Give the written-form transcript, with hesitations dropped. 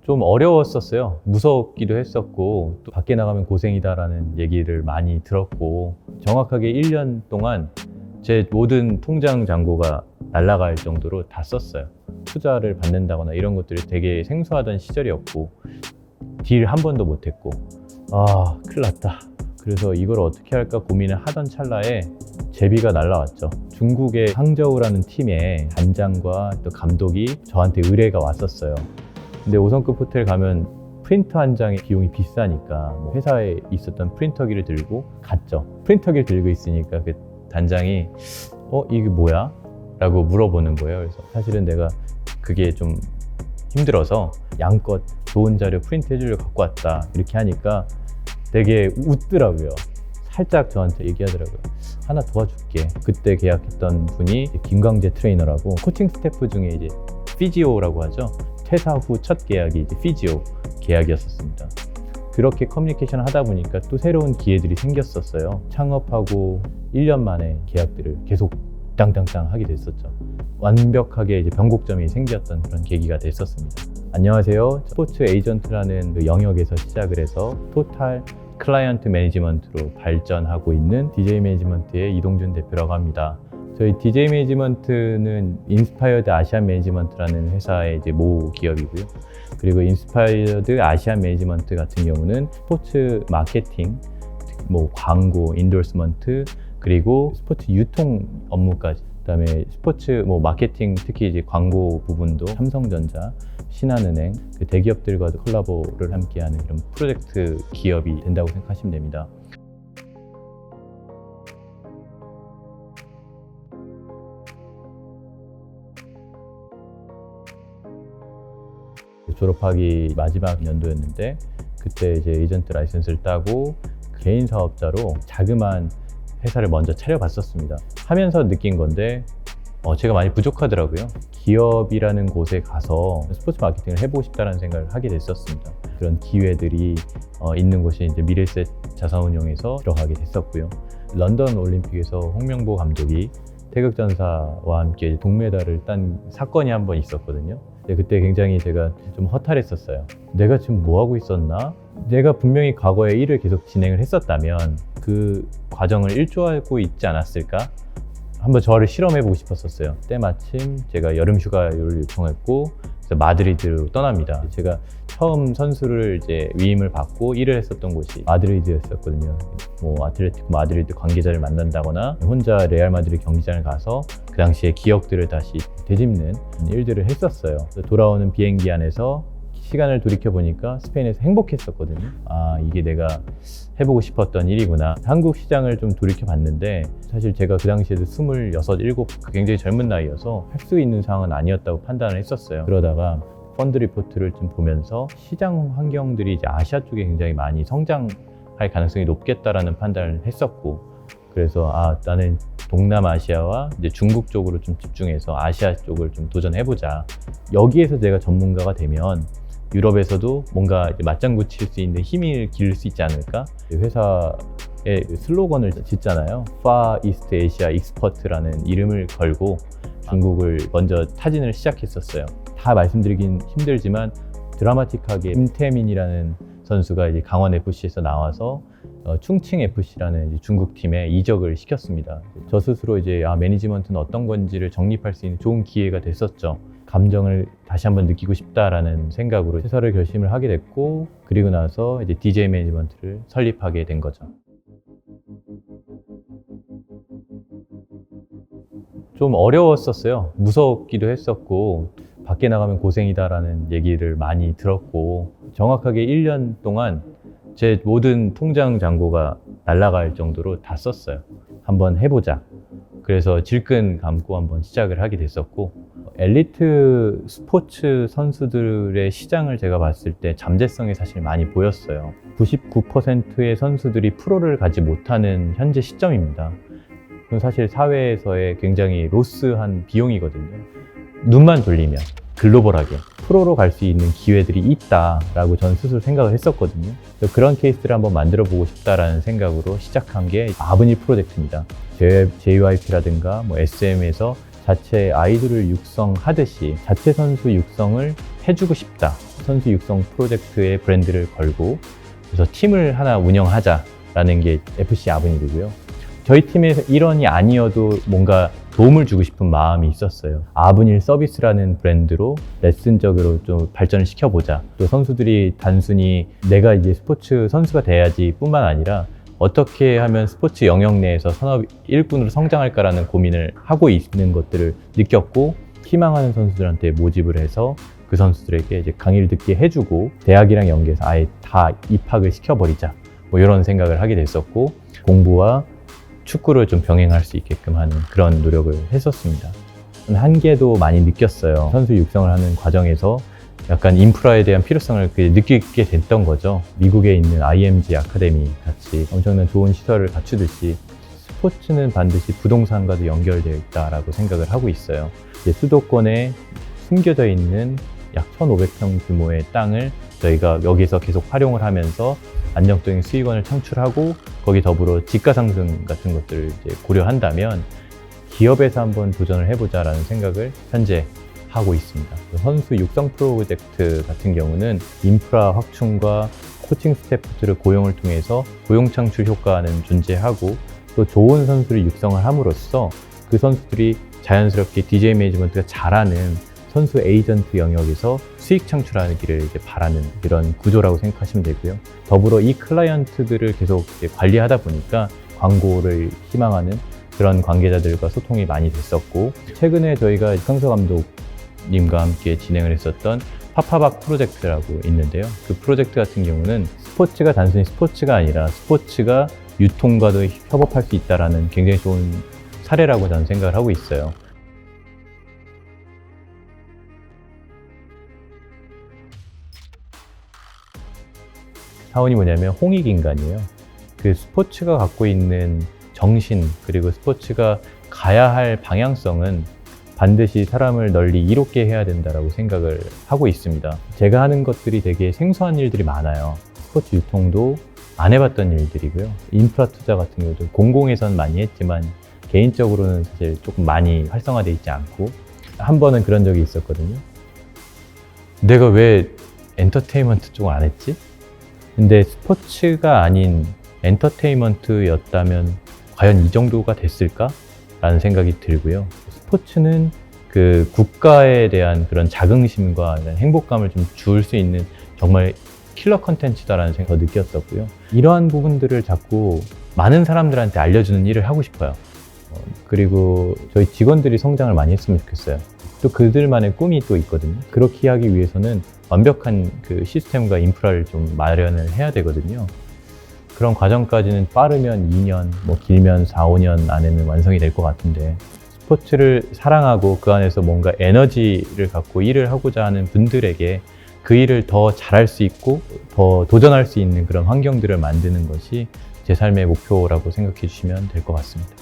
좀 어려웠었어요. 무섭기도 했었고 또 밖에 나가면 고생이다라는 얘기를 많이 들었고 정확하게 1년 동안 제 모든 통장 잔고가 날아갈 정도로 다 썼어요. 투자를 받는다거나 이런 것들이 되게 생소하던 시절이었고 딜 한 번도 못했고 큰일 났다. 그래서 이걸 어떻게 할까 고민을 하던 찰나에 제비가 날라왔죠. 중국의 항저우라는 팀의 단장과 또 감독이 저한테 의뢰가 왔었어요. 근데 5성급 호텔 가면 프린터 한 장의 비용이 비싸니까 회사에 있었던 프린터기를 들고 갔죠. 프린터기를 들고 있으니까 그 단장이 이게 뭐야? 라고 물어보는 거예요. 그래서 사실은 내가 그게 좀 힘들어서 양껏 좋은 자료 프린트 해주려고 갖고 왔다 이렇게 하니까 되게 웃더라고요. 살짝 저한테 얘기하더라고요. 하나 도와줄게. 그때 계약했던 분이 김광재 트레이너라고 코칭 스태프 중에 이제 피지오라고 하죠. 퇴사 후 첫 계약이 이제 피지오 계약이었었습니다. 그렇게 커뮤니케이션을 하다 보니까 또 새로운 기회들이 생겼었어요. 창업하고 1년 만에 계약들을 계속 땅땅땅 하게 됐었죠. 완벽하게 이제 변곡점이 생겼던 그런 계기가 됐었습니다. 안녕하세요. 스포츠 에이전트라는 그 영역에서 시작을 해서 토탈 클라이언트 매니지먼트로 발전하고 있는 DJ 매니지먼트의 이동준 대표라고 합니다. 저희 DJ 매니지먼트는 인스파이어드 아시안 매니지먼트라는 회사의 이제 모 기업이고요. 그리고 인스파이어드 아시안 매니지먼트 같은 경우는 스포츠 마케팅, 광고, 인도스먼트, 그리고 스포츠 유통 업무까지. 그다음에 스포츠 마케팅, 특히 이제 광고 부분도 삼성전자, 신한은행, 그 대기업들과도 콜라보를 함께하는 이런 프로젝트 기업이 된다고 생각하시면 됩니다. 졸업하기 마지막 연도였는데 그때 이제 에이전트 라이센스를 따고 개인 사업자로 자그마한 회사를 먼저 차려봤었습니다. 하면서 느낀 건데 제가 많이 부족하더라고요. 기업이라는 곳에 가서 스포츠 마케팅을 해보고 싶다는 생각을 하게 됐었습니다. 그런 기회들이 있는 곳이 이제 미래셋 자산운용에서 들어가게 됐었고요. 런던 올림픽에서 홍명보 감독이 태극전사와 함께 동메달을 딴 사건이 한 번 있었거든요. 근데 그때 굉장히 제가 좀 허탈했었어요. 내가 지금 뭐 하고 있었나? 내가 분명히 과거에 일을 계속 진행을 했었다면 그 과정을 일조하고 있지 않았을까? 한번 저를 실험해보고 싶었었어요. 때마침 제가 여름 휴가를 요청했고 그래서 마드리드로 떠납니다. 제가 처음 선수를 이제 위임을 받고 일을 했었던 곳이 마드리드였었거든요. 아틀레티코 마드리드 관계자를 만난다거나 혼자 레알 마드리드 경기장을 가서 그 당시의 기억들을 다시 되짚는 일들을 했었어요. 돌아오는 비행기 안에서 시간을 돌이켜보니까 스페인에서 행복했었거든요. 이게 내가 해보고 싶었던 일이구나. 한국 시장을 좀 돌이켜봤는데 사실 제가 그 당시에도 26, 7 굉장히 젊은 나이여서 할 수 있는 상황은 아니었다고 판단을 했었어요. 그러다가 펀드 리포트를 좀 보면서 시장 환경들이 이제 아시아 쪽에 굉장히 많이 성장할 가능성이 높겠다라는 판단을 했었고 그래서 나는 동남아시아와 이제 중국 쪽으로 좀 집중해서 아시아 쪽을 좀 도전해보자. 여기에서 내가 전문가가 되면 유럽에서도 뭔가 이제 맞장구 칠 수 있는 힘을 기를 수 있지 않을까? 회사의 슬로건을 짓잖아요. Far East Asia Expert라는 이름을 걸고 중국을 먼저 타진을 시작했었어요. 다 말씀드리긴 힘들지만 드라마틱하게 임태민이라는 선수가 이제 강원 FC에서 나와서 충칭 FC라는 중국 팀에 이적을 시켰습니다. 저 스스로 이제 매니지먼트는 어떤 건지를 정립할 수 있는 좋은 기회가 됐었죠. 감정을 다시 한번 느끼고 싶다라는 생각으로 퇴사를 결심을 하게 됐고 그리고 나서 이제 DJ 매니지먼트를 설립하게 된 거죠. 좀 어려웠었어요. 무섭기도 했었고 밖에 나가면 고생이다라는 얘기를 많이 들었고 정확하게 1년 동안 제 모든 통장 잔고가 날아갈 정도로 다 썼어요. 한번 해보자. 그래서 질끈 감고 한번 시작을 하게 됐었고 엘리트 스포츠 선수들의 시장을 제가 봤을 때 잠재성이 사실 많이 보였어요. 99%의 선수들이 프로를 가지 못하는 현재 시점입니다. 그건 사실 사회에서의 굉장히 로스한 비용이거든요. 눈만 돌리면 글로벌하게 프로로 갈 수 있는 기회들이 있다라고 저는 스스로 생각을 했었거든요. 그래서 그런 케이스를 한번 만들어 보고 싶다라는 생각으로 시작한 게 아브니 프로젝트입니다. JYP라든가 SM에서 자체 아이돌을 육성하듯이 자체 선수 육성을 해주고 싶다. 선수 육성 프로젝트에 브랜드를 걸고 그래서 팀을 하나 운영하자라는 게 FC 아브닐이고요. 저희 팀의 일원이 아니어도 뭔가 도움을 주고 싶은 마음이 있었어요. 아브닐 서비스라는 브랜드로 레슨적으로 좀 발전을 시켜보자. 또 선수들이 단순히 내가 이제 스포츠 선수가 돼야지 뿐만 아니라 어떻게 하면 스포츠 영역 내에서 산업 일꾼으로 성장할까라는 고민을 하고 있는 것들을 느꼈고, 희망하는 선수들한테 모집을 해서 그 선수들에게 이제 강의를 듣게 해주고 대학이랑 연계해서 아예 다 입학을 시켜버리자, 뭐 이런 생각을 하게 됐었고, 공부와 축구를 좀 병행할 수 있게끔 하는 그런 노력을 했었습니다. 한계도 많이 느꼈어요. 선수 육성을 하는 과정에서 약간 인프라에 대한 필요성을 느끼게 됐던 거죠. 미국에 있는 IMG 아카데미 같이 엄청난 좋은 시설을 갖추듯이 스포츠는 반드시 부동산과도 연결되어 있다라고 생각을 하고 있어요. 수도권에 숨겨져 있는 약 1,500평 규모의 땅을 저희가 여기서 계속 활용을 하면서 안정적인 수익원을 창출하고 거기 더불어 지가 상승 같은 것들을 이제 고려한다면 기업에서 한번 도전을 해보자라는 생각을 현재 하고 있습니다. 선수 육성 프로젝트 같은 경우는 인프라 확충과 코칭 스태프들의 고용을 통해서 고용 창출 효과는 존재하고, 또 좋은 선수를 육성을 함으로써 그 선수들이 자연스럽게 DJ 매니지먼트가 잘하는 선수 에이전트 영역에서 수익 창출하기를 이제 바라는 이런 구조라고 생각하시면 되고요. 더불어 이 클라이언트들을 계속 이제 관리하다 보니까 광고를 희망하는 그런 관계자들과 소통이 많이 됐었고, 최근에 저희가 강서 감독님과 함께 진행을 했었던 파파박 프로젝트라고 있는데요. 그 프로젝트 같은 경우는 스포츠가 단순히 스포츠가 아니라 스포츠가 유통과도 협업할 수 있다는 굉장히 좋은 사례라고 저는 생각을 하고 있어요. 사원이 뭐냐면 홍익인간이에요. 그 스포츠가 갖고 있는 정신, 그리고 스포츠가 가야 할 방향성은 반드시 사람을 널리 이롭게 해야 된다고 생각을 하고 있습니다. 제가 하는 것들이 되게 생소한 일들이 많아요. 스포츠 유통도 안 해봤던 일들이고요. 인프라 투자 같은 경우도 공공에서는 많이 했지만 개인적으로는 사실 조금 많이 활성화되어 있지 않고, 한 번은 그런 적이 있었거든요. 내가 왜 엔터테인먼트 쪽을 안 했지? 근데 스포츠가 아닌 엔터테인먼트였다면 과연 이 정도가 됐을까? 라는 생각이 들고요. 스포츠는 그 국가에 대한 그런 자긍심과 행복감을 좀 줄 수 있는 정말 킬러 컨텐츠다라는 생각을 느꼈었고요. 이러한 부분들을 자꾸 많은 사람들한테 알려주는 일을 하고 싶어요. 그리고 저희 직원들이 성장을 많이 했으면 좋겠어요. 또 그들만의 꿈이 또 있거든요. 그렇게 하기 위해서는 완벽한 그 시스템과 인프라를 좀 마련을 해야 되거든요. 그런 과정까지는 빠르면 2년, 뭐 길면 4, 5년 안에는 완성이 될 것 같은데, 스포츠를 사랑하고 그 안에서 뭔가 에너지를 갖고 일을 하고자 하는 분들에게 그 일을 더 잘할 수 있고 더 도전할 수 있는 그런 환경들을 만드는 것이 제 삶의 목표라고 생각해 주시면 될 것 같습니다.